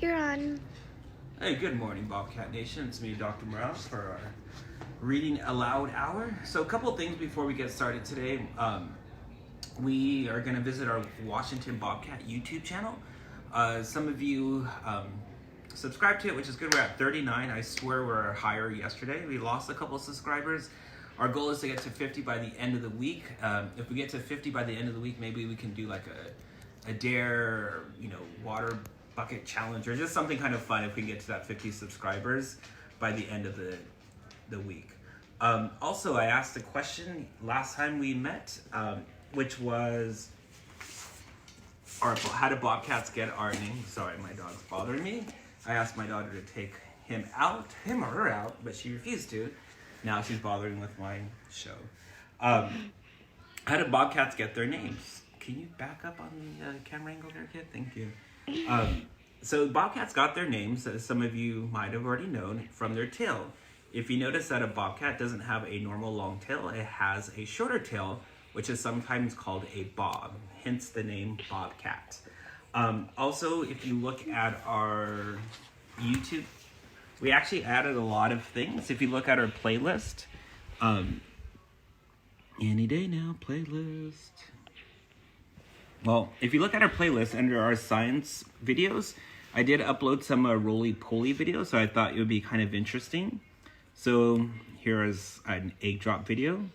You're on. Hey, good morning, Bobcat Nation. It's me, Dr. Morales, for our Reading Aloud Hour. So a couple things before we get started today. We are going to visit our Washington Bobcat YouTube channel. Some of you subscribe to it, which is good. We're at 39. I swear we're higher yesterday. We lost a couple subscribers. Our goal is to get to 50 by the end of the week. If we get to 50 by the end of the week, maybe we can do like a dare, water bucket challenge, or just something kind of fun if we can get to that 50 subscribers by the end of the week. Also, I asked a question last time we met, which was, how do Bobcats get our name? Sorry, my dog's bothering me. I asked my daughter to take him or her out, but she refused to. Now she's bothering with my show. How do Bobcats get their names? Can you back up on the camera angle there, kid? Thank you. So Bobcats got their names, as some of you might have already known, from their tail. If you notice that a bobcat doesn't have a normal long tail, it has a shorter tail, which is sometimes called a bob, hence the name Bobcat. Also, if you look at our YouTube, we actually added a lot of things. If you look at our playlist, any day now, playlist. Well, if you look at our playlist under our science videos, I did upload some roly-poly videos, so I thought it would be kind of interesting. So here is an egg drop video.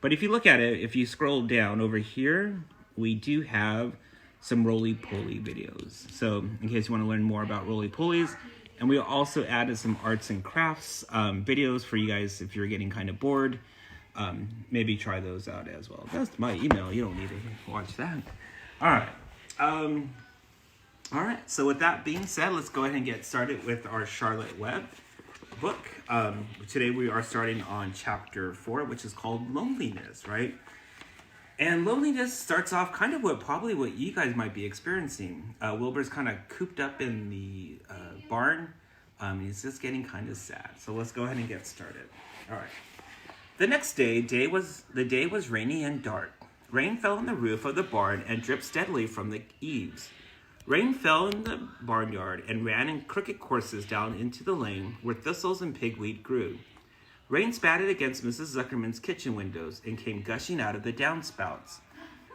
But if you look at it, if you scroll down over here, we do have some roly-poly videos. So in case you want to learn more about roly-polies, and we also added some arts and crafts videos for you guys if you're getting kind of bored. Maybe try those out as well. That's my email. You don't need to watch that. All right. So with that being said, let's go ahead and get started with our Charlotte Webb book. Today we are starting on chapter 4, which is called Loneliness, right? And loneliness starts off kind of what you guys might be experiencing. Wilbur's kind of cooped up in the barn. He's just getting kind of sad. So let's go ahead and get started. All right. The next day, the day was rainy and dark. Rain fell on the roof of the barn and dripped steadily from the eaves. Rain fell in the barnyard and ran in crooked courses down into the lane where thistles and pigweed grew. Rain spattered against Mrs. Zuckerman's kitchen windows and came gushing out of the downspouts.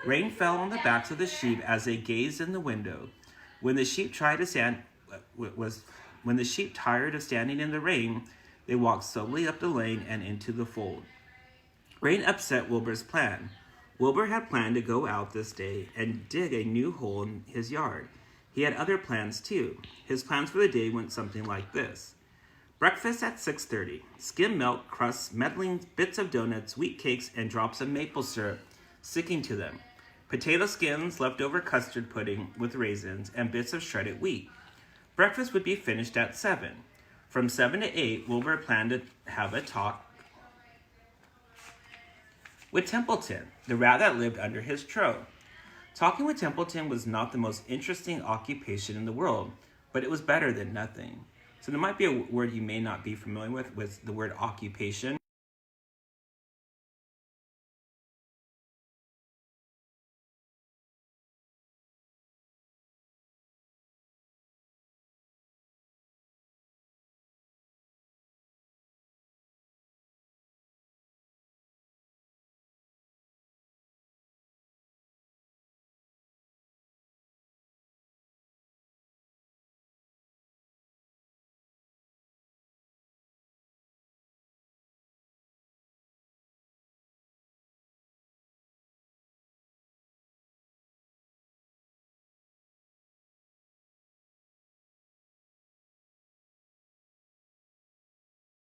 Rain fell on the backs of the sheep as they gazed in the window. When the sheep tired of standing in the rain, they walked slowly up the lane and into the fold. Rain upset Wilbur's plan. Wilbur had planned to go out this day and dig a new hole in his yard. He had other plans too. His plans for the day went something like this. Breakfast at 6:30. Skim milk, crusts, meddling bits of donuts, wheat cakes, and drops of maple syrup sticking to them. Potato skins, leftover custard pudding with raisins, and bits of shredded wheat. Breakfast would be finished at 7. From 7 to 8, Wilbur planned to have a talk with Templeton, the rat that lived under his trough. Talking with Templeton was not the most interesting occupation in the world, but it was better than nothing. So there might be a word you may not be familiar with the word occupation.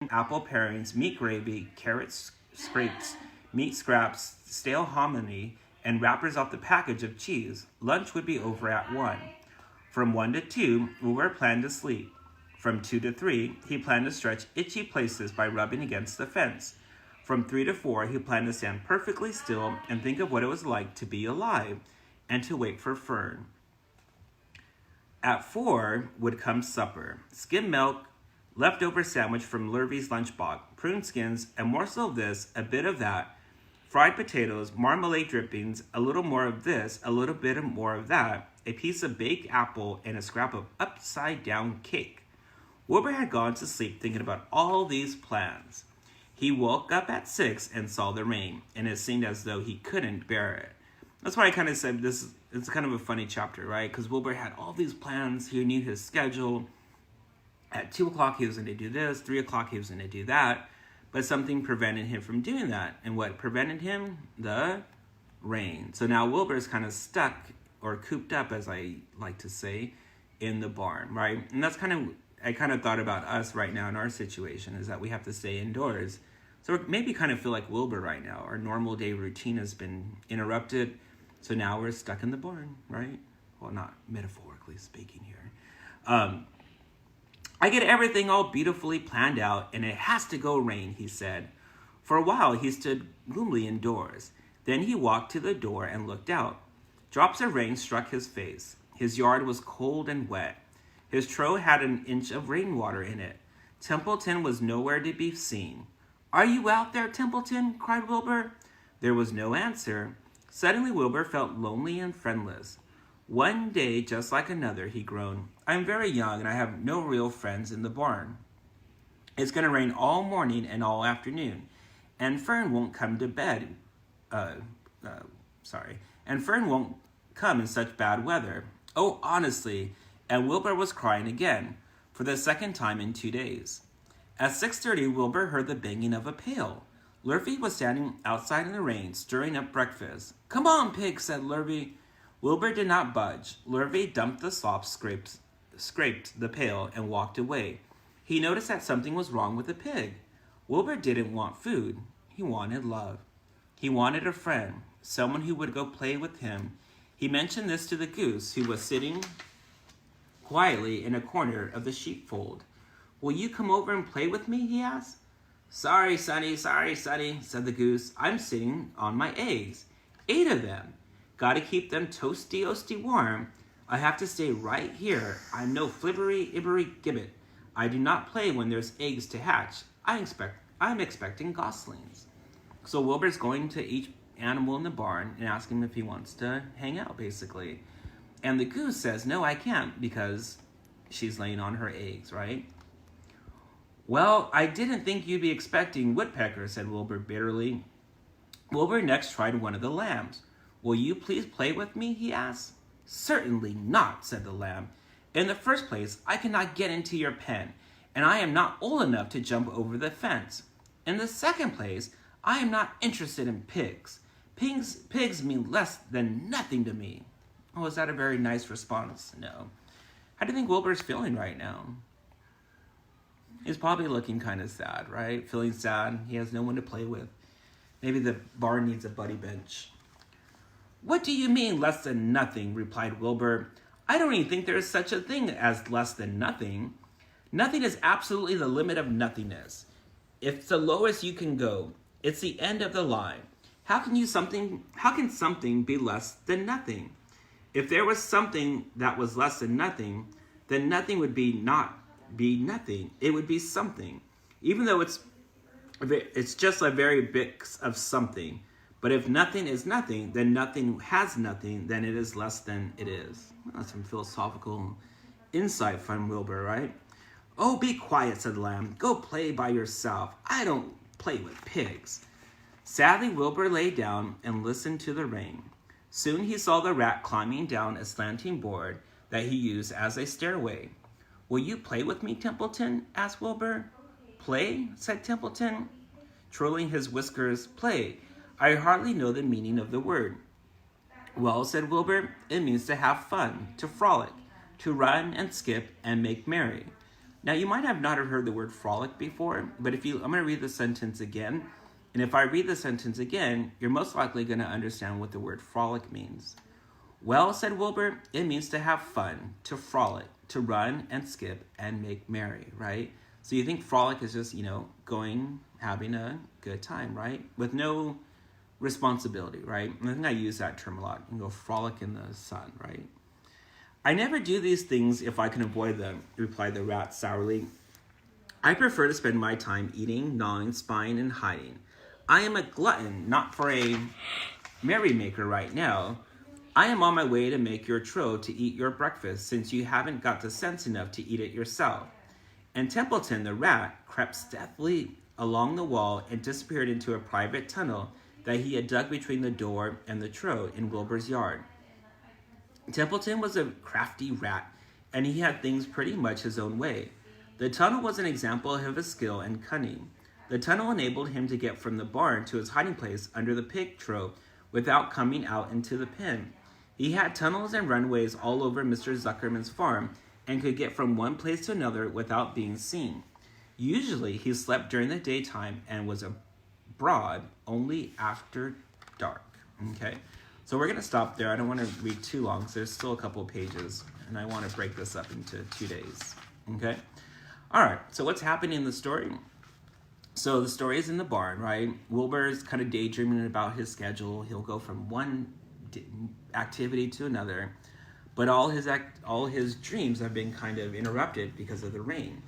Apple parings, meat gravy, carrot scrapes, meat scraps, stale hominy, and wrappers off the package of cheese. Lunch would be over at 1. From 1 to 2, Wilbur planned to sleep. From 2 to 3, he planned to stretch itchy places by rubbing against the fence. From 3 to 4, he planned to stand perfectly still and think of what it was like to be alive and to wait for Fern. At 4 would come supper. Skim milk, leftover sandwich from Lurvy's lunchbox, prune skins, a morsel of this, a bit of that, fried potatoes, marmalade drippings, a little more of this, a little bit more of that, a piece of baked apple, and a scrap of upside-down cake. Wilbur had gone to sleep thinking about all these plans. He woke up at 6 and saw the rain, and it seemed as though he couldn't bear it. That's why I kind of said it's kind of a funny chapter, right? Because Wilbur had all these plans. He knew his schedule. At 2 o'clock, he was going to do this. 3 o'clock, he was going to do that. But something prevented him from doing that. And what prevented him? The rain. So now Wilbur's kind of stuck, or cooped up, as I like to say, in the barn, right? And that's I kind of thought about us right now in our situation, is that we have to stay indoors. So we maybe kind of feel like Wilbur right now. Our normal day routine has been interrupted. So now we're stuck in the barn, right? Well, not metaphorically speaking here. I get everything all beautifully planned out, and it has to go rain, he said. For a while, he stood gloomily indoors. Then he walked to the door and looked out. Drops of rain struck his face. His yard was cold and wet. His trough had an inch of rainwater in it. Templeton was nowhere to be seen. "Are you out there, Templeton?" cried Wilbur. There was no answer. Suddenly Wilbur felt lonely and friendless. "One day just like another," he groaned. "I'm very young and I have no real friends in the barn. It's going to rain all morning and all afternoon, and Fern won't come to bed. And Fern won't come in such bad weather. Oh, honestly." And Wilbur was crying again, for the second time in 2 days. At 6:30, Wilbur heard the banging of a pail. Lurvy was standing outside in the rain, stirring up breakfast. "Come on, pig," said Lurvy. Wilbur did not budge. Lurvy dumped the slop, scraped the pail, and walked away. He noticed that something was wrong with the pig. Wilbur didn't want food. He wanted love. He wanted a friend, someone who would go play with him. He mentioned this to the goose, who was sitting quietly in a corner of the sheepfold. "Will you come over and play with me?" he asked. Sorry, Sonny, said the goose. "I'm sitting on my eggs. 8 of them. Gotta keep them toasty warm. I have to stay right here. I'm no flibbery gibbet. I do not play when there's eggs to hatch. I'm expecting goslings." So Wilbur's going to each animal in the barn and asking him if he wants to hang out, basically. And the goose says, "No, I can't," because she's laying on her eggs, right? "Well, I didn't think you'd be expecting woodpeckers," said Wilbur bitterly. Wilbur next tried one of the lambs. "Will you please play with me?" he asked. "Certainly not," said the lamb. "In the first place, I cannot get into your pen, and I am not old enough to jump over the fence. In the second place, I am not interested in pigs. Pigs mean less than nothing to me." Oh, is that a very nice response? No. How do you think Wilbur's feeling right now? He's probably looking kind of sad, right? Feeling sad. He has no one to play with. Maybe the barn needs a buddy bench. "What do you mean, less than nothing?" replied Wilbur. "I don't even think there is such a thing as less than nothing. Nothing is absolutely the limit of nothingness. It's the lowest you can go. It's the end of the line. How can something be less than nothing? If there was something that was less than nothing, then nothing would not be nothing. It would be something. Even though it's just a very bit of something. But if nothing is nothing, then nothing has nothing, then it is less than it is." That's some philosophical insight from Wilbur, right? "Oh, be quiet," said the lamb. "Go play by yourself. I don't play with pigs." Sadly, Wilbur lay down and listened to the rain. Soon he saw the rat climbing down a slanting board that he used as a stairway. "Will you play with me, Templeton?" asked Wilbur. "Play?" said Templeton, twirling his whiskers. "Play? I hardly know the meaning of the word." "Well," said Wilbur, "it means to have fun, to frolic, to run and skip and make merry." Now, you might have not heard the word frolic before, but I'm going to read the sentence again. And if I read the sentence again, you're most likely going to understand what the word frolic means. "Well," said Wilbur, "it means to have fun, to frolic, to run and skip and make merry," right? So you think frolic is just, going, having a good time, right? With no responsibility, right? And I think I use that term a lot. You can go frolic in the sun, right? "I never do these things if I can avoid them," replied the rat sourly. "I prefer to spend my time eating, gnawing, spying, and hiding. I am a glutton, not for a merrymaker right now. I am on my way to make your trough to eat your breakfast, since you haven't got the sense enough to eat it yourself." And Templeton the rat crept stealthily along the wall and disappeared into a private tunnel that he had dug between the door and the trough in Wilbur's yard. Templeton was a crafty rat, and he had things pretty much his own way. The tunnel was an example of his skill and cunning. The tunnel enabled him to get from the barn to his hiding place under the pig trough without coming out into the pen. He had tunnels and runways all over Mr. Zuckerman's farm and could get from one place to another without being seen. Usually, he slept during the daytime and was abroad only after dark. Okay, so we're going to stop there. I don't want to read too long because there's still a couple of pages, and I want to break this up into 2 days. Okay, all right, so what's happening in the story? So the story is in the barn, right? Wilbur's kind of daydreaming about his schedule. He'll go from one activity to another, but all his dreams have been kind of interrupted because of the rain.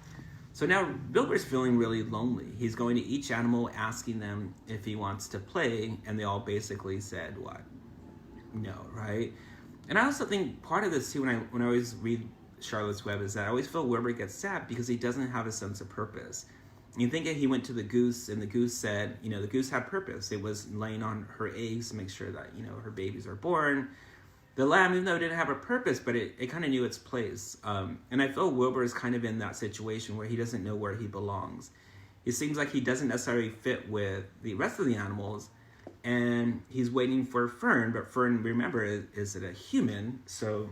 So now Wilbur's feeling really lonely. He's going to each animal, asking them if he wants to play, and they all basically said, what? No, right? And I also think part of this too, when I always read Charlotte's Web, is that I always feel Wilbur gets sad because he doesn't have a sense of purpose. You think that he went to the goose, and the goose said, the goose had purpose. It was laying on her eggs to make sure that, her babies are born. The lamb, even though it didn't have a purpose, but it kind of knew its place. And I feel Wilbur is kind of in that situation where he doesn't know where he belongs. It seems like he doesn't necessarily fit with the rest of the animals, and he's waiting for Fern, but Fern, remember, is a human, so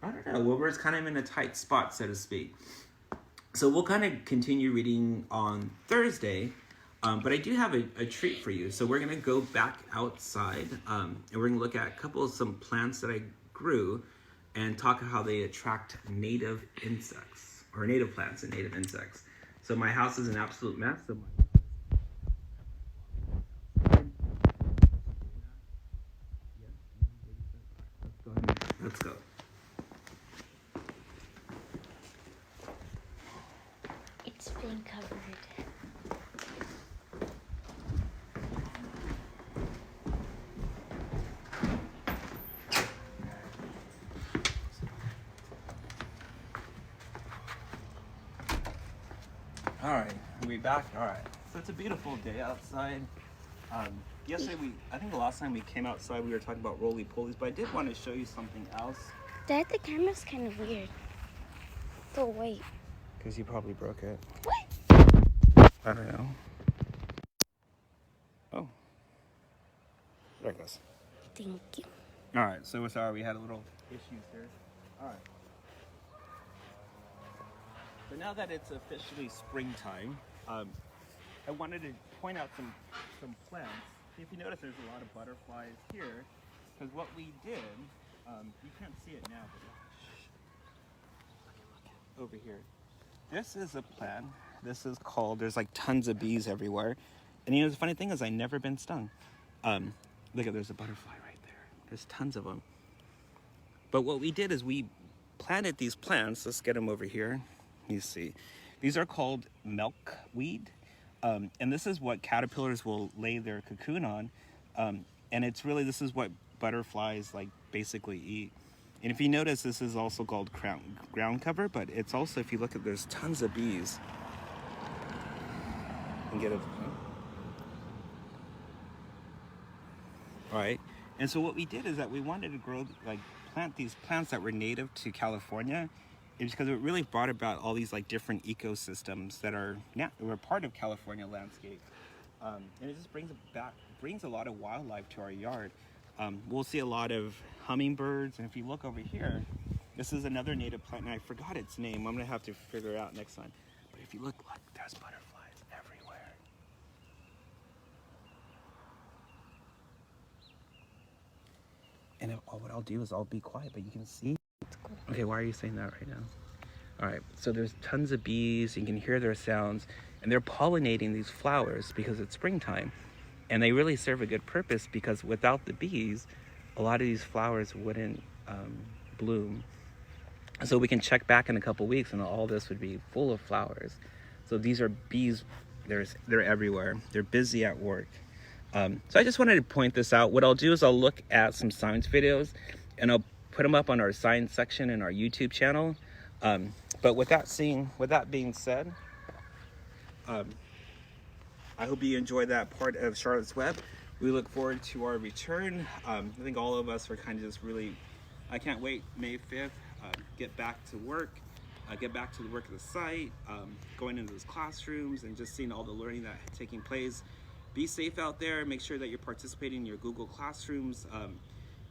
I don't know. Wilbur is kind of in a tight spot, so to speak. So we'll kind of continue reading on Thursday, but I do have a treat for you. So we're going to go back outside, and we're going to look at some plants that I grew and talk how they attract native insects, or native plants and native insects. So my house is an absolute mess. So let's go. It's been covered. All right, are we back? All right. So it's a beautiful day outside. Yesterday, I think the last time we came outside, we were talking about roly-polies, but I did want to show you something else. Dad, the camera's kind of weird. So wait. Because you probably broke it. What? I don't know. Oh. There it goes. Thank you. All right, so we're sorry we had a little issues there. All right. So now that it's officially springtime, I wanted to point out some plants. If you notice, there's a lot of butterflies here, because what we did, you can't see it now, but look over here. This is a plant. This is called, there's like tons of bees everywhere. And the funny thing is I've never been stung. Look, there's a butterfly right there. There's tons of them. But what we did is we planted these plants. Let's get them over here. You see. These are called milkweed. And this is what caterpillars will lay their cocoon on. And it's really, this is what butterflies basically eat. And if you notice, this is also called ground cover, but it's also, if you look at, there's tons of bees. And get it. All right. And so what we did is that we wanted to plant these plants that were native to California. It's because it really brought about all these different ecosystems that were part of California landscape. And it just brings a lot of wildlife to our yard. We'll see a lot of hummingbirds, and if you look over here, this is another native plant, and I forgot its name. I'm gonna have to figure it out next time. But if you look, there's butterflies everywhere. And what I'll do is I'll be quiet, but you can see. Okay, why are you saying that right now? All right, so there's tons of bees. You can hear their sounds, and they're pollinating these flowers because it's springtime. And they really serve a good purpose, because without the bees, a lot of these flowers wouldn't bloom. So we can check back in a couple weeks and all this would be full of flowers. So these are bees, they're everywhere. They're busy at work. So I just wanted to point this out. What I'll do is I'll look at some science videos and I'll put them up on our science section in our YouTube channel. But with that being said, I hope you enjoyed that part of Charlotte's Web. We look forward to our return. I think all of us are kind of just really, I can't wait May 5th, get back to work, get back to the work of the site, going into those classrooms and just seeing all the learning that's taking place. Be safe out there. Make sure that you're participating in your Google Classrooms.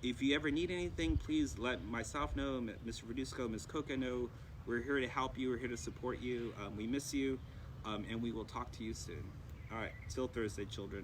If you ever need anything, please let myself know, Mr. Verdusco, Ms. Coca know. We're here to help you. We're here to support you. We miss you, and we will talk to you soon. All right, till Thursday, children.